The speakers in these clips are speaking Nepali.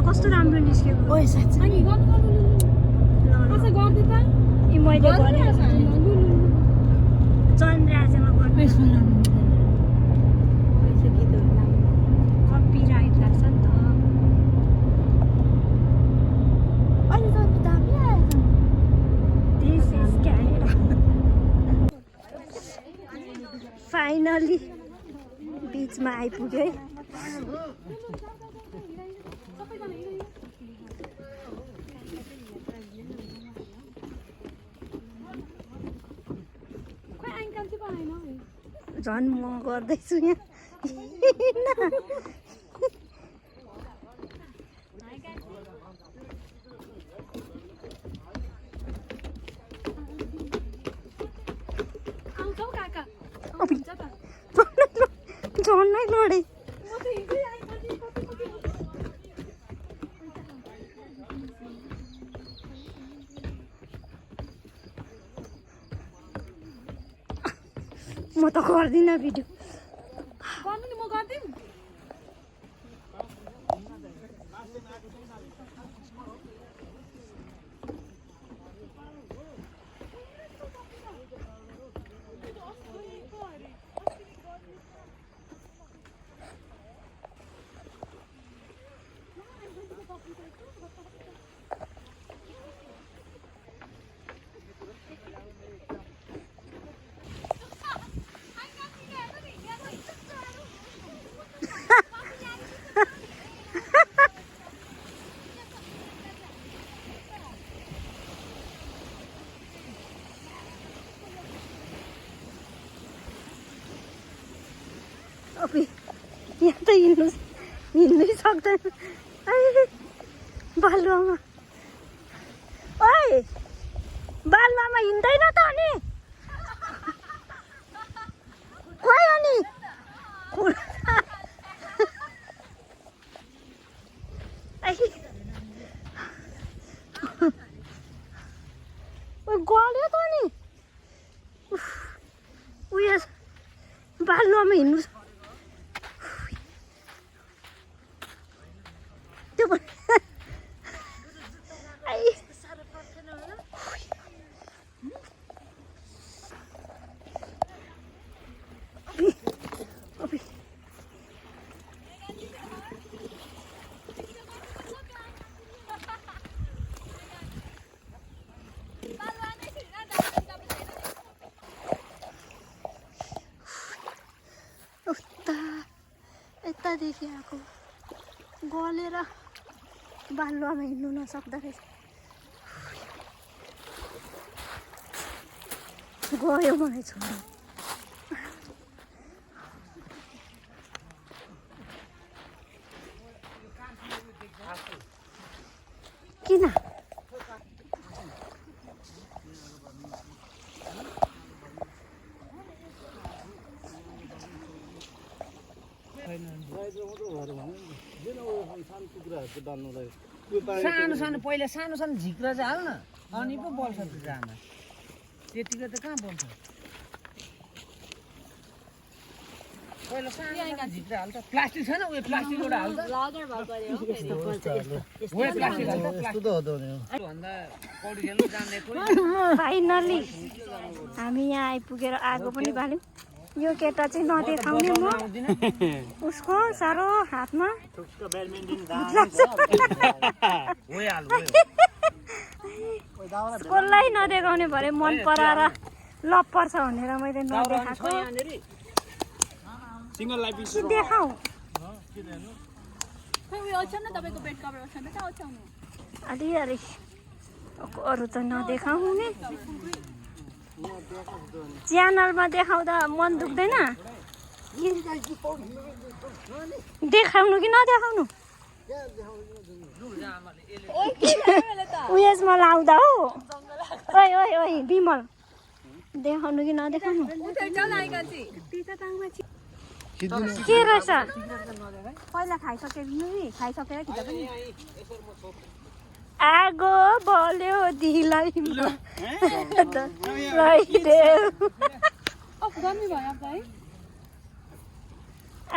कस्तो राम्रो निस्केको ओइ साच्चै ल यी मैले भने चन्द्राजमा गर्नु कपिराइट लाग्छ नि त दिस इज क्यानाडा फाइनली बिचमा आइपुग्यो है झन् म गर्दैछु यहाँ झन्नै लडे म त गर्दिनँ भिडियो यहाँ त हिँड्नै सक्दैन बालुवामा ओइ बालुवामा हिँड्दैन त अनि खोइ अनि गल्यो त नि उयो बालुवामा हिँड्नु यतादेखि आएको गलेर बालुवामा हिँड्नु नसक्दो रहेछ गयो मलाई छोड्नु किन सानो सानो पहिला सानो सानो झिक्रा चाहिँ हाल्न अनि पो बल्छ जामा त्यतिको त कहाँ बल्छ पहिला सानो सानो झिक्रा हाल्छ प्लास्टिक छैन उयो प्लास्टिक एउटा हाल्छ लगेर भए पर्यो यस्तो बल्छ यस्तो उयो प्लास्टिक हाल्छ यस्तो त हो नि भन्दा पौडी खेल्न जान्ने कोही फाइनली हामी यहाँ आइपुगेर आगो पनि बाल्यौँ यो केटा चाहिँ नदेखाउने म उसको साह्रो हातमा कसलाई नदेखाउने भरे मन पराएर लप पर्छ भनेर मैले नदेखाएको देखाऊ अलि अलि अरू त नदेखाउने च्यानलमा देखाउँदा मन दुख्दैन देखाउनु कि नदेखाउनु उयसमा लाउँदा हो ओइ ओइ ओइ बिमल देखाउनु कि नदेखाउनु के रहेछ पहिला खाइसकेर खिच्दा पनि आगो बल्यो दिलैमा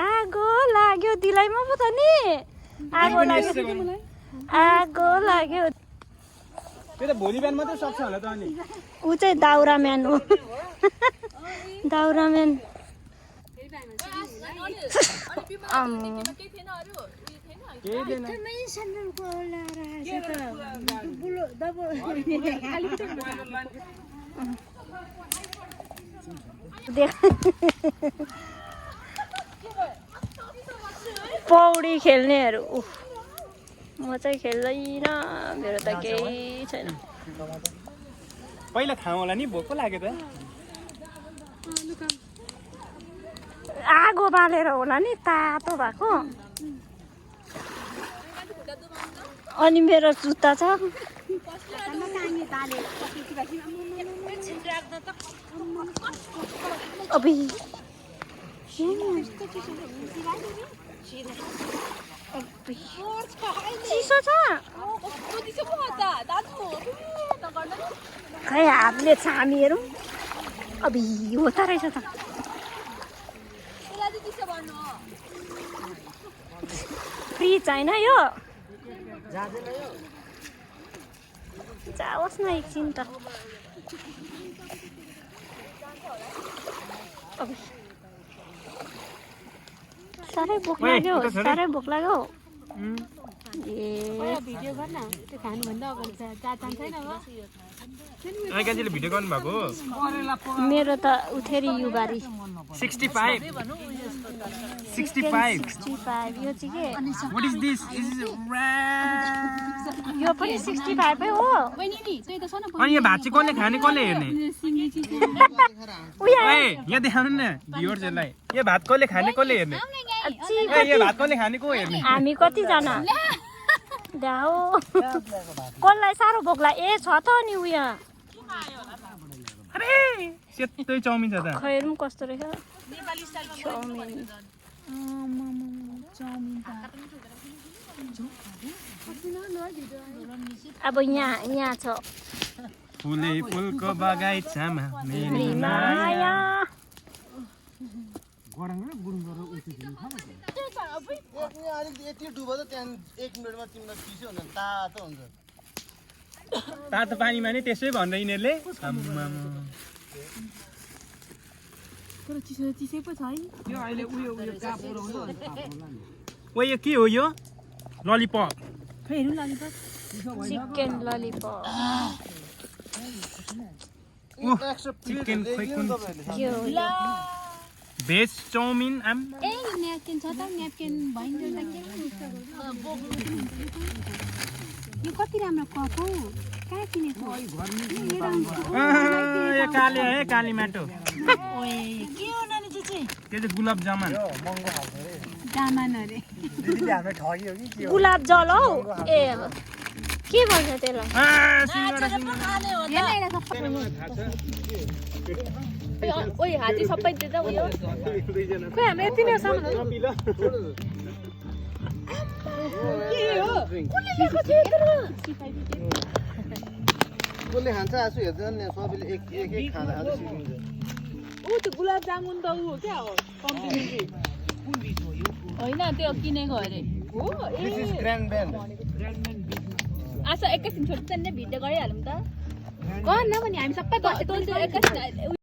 आगो लाग्यो दिलैमा पो त नि आगो लाग्यो आगो लाग्यो त्यो त भोलि बिहान मात्रै सक्छ होला त अनि ऊ चाहिँ दाउरा म्यान हो दाउरा म्यान केही थिएन पौडी खेल्नेहरू म चाहिँ खेल्दैन मेरो त केही छैन पहिला खाउँ होला नि भोक लाग्यो त आगो बालेर होला नि तातो भएको अनि मेरो जुत्ता छ अबे चिसो छ खै हातले छामीहरू अब होता रहेछ त फ्रिज होइन यो जाओस् न एकछिन त साह्रै भोक लाग्यो साह्रै भोक लाग्यो भिडियो गर्न त्यो खानुभन्दा अगाडि छैन कान्छीले भिडियो गर्नु भएको मेरो त उठेरी युबारी 65 यो चाहिँ के What is this? यो पनि 65 हो अनि यो भात चाहिँ कसले खाने कसले हेर्ने उया ए यहाँ देखाउनु न भ्युअर्सहरुलाई यो भात कसले खाने कसले हेर्ने ए यो भात कसले खाने को हेर्ने हामी कति जना दाउ कसलाई साह्रो भोक लाग्यो ए छ त नि उया अरे सेतै चाउमिन छ त खैरौँ कस्तो रहेछ चाउमिन अब यहाँ छ फुले फुलको बगैँचामा मेरी माया तातो पानीमा नि त्यसै भन्दै यिनीहरूले ओ यो के हो यो ललिपप चिकन ललिपप चिकन खोइ कुन के हो यो? भेज चाउमिन आम ए न्यापकिन छ त न्यापकिन भइन्छ त के यो कति राम्रो कप हो कहाँ किनेको यो काले है काली माटो के हो नानी चाहिँ त्यो चाहिँ गुलाब जामुन जामान अरे गुलाब जल हौ ए के भन्छ त्यसलाई ओइ हाती सबै दिँदा उयो खोइ हाम्रो यति नै सामान हो के हो कुनले ल्याएको थियो यत्रो कसले खान्छ आसु हेर्दैन नि सबैले एक एक खाना खान्छ सिकिन्छ ऊ त्यो गुलाब जामुन त ऊ क्या हो कम्प्लिमेन्ट्री होइन त्यो किनेको अरे हो दिस इज ग्रान्ड ब्यान्ड आशा एकैछिन छोड्छ नि भिडियो गरिहालौँ त गर्न भने हामी सबै एकैछिन